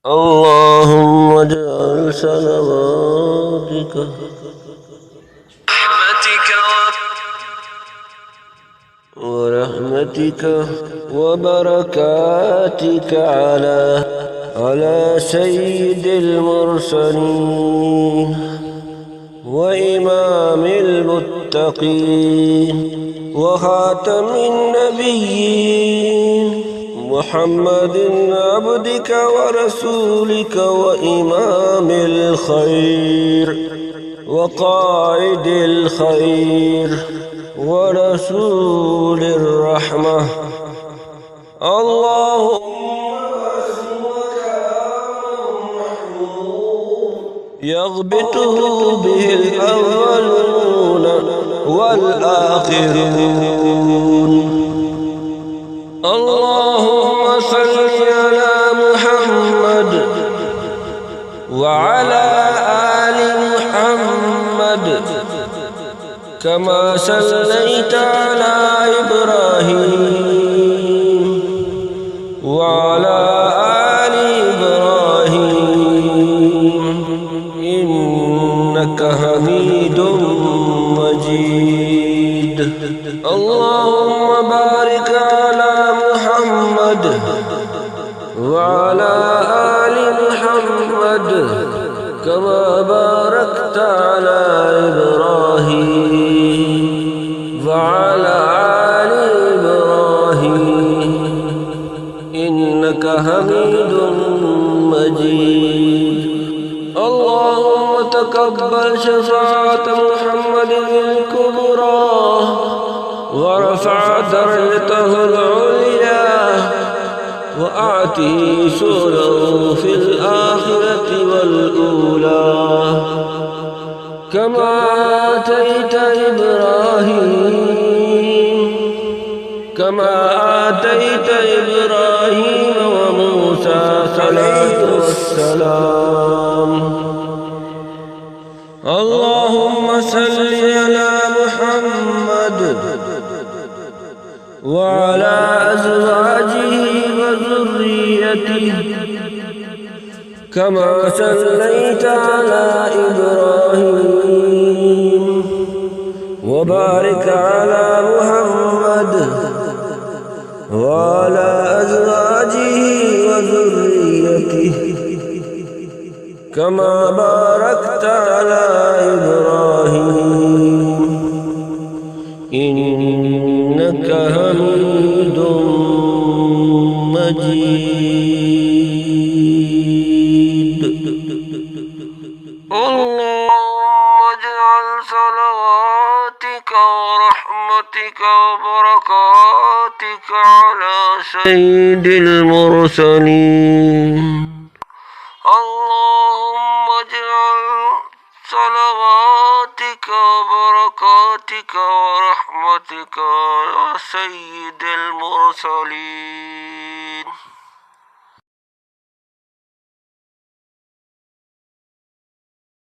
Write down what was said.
اللهم اجعل صلواتك ورحمتك وبركاتك على سيد المرسلين وإمام المتقين وخاتم النبيين محمد عبدك ورسولك وإمام الخير وقائد الخير ورسول الرحمة. اللهم يغبطه به الأولون والآخرون. اللهم صل على محمد وعلى آل محمد كما صليت على إبراهيم وعلى آل إبراهيم إنك حميد مجيد. اللهم بارك على محمد وعلى آل محمد كما باركت على إبراهيم وعلى آل إبراهيم إنك حميد مجيد. اللهم تقبل شفاعة محمد الكبرى ورفع درجته العليا وأعطه سؤله في الآخرة والأولى كما آتيت إبراهيم وموسى صلاة والسلام. اللهم صل على محمد وعلى أزواجه وذريته كما صليت على إبراهيم وبارك على محمد وعلى أزواجه وذريته كما باركت على إبراهيم إنك حميد مجيد. اللهم اجعل صلواتك ورحمتك وبركاتك على سيد المرسلين. اللهم اجعل صلواتك وبركاتك ورحمتك على سيد المرسلين.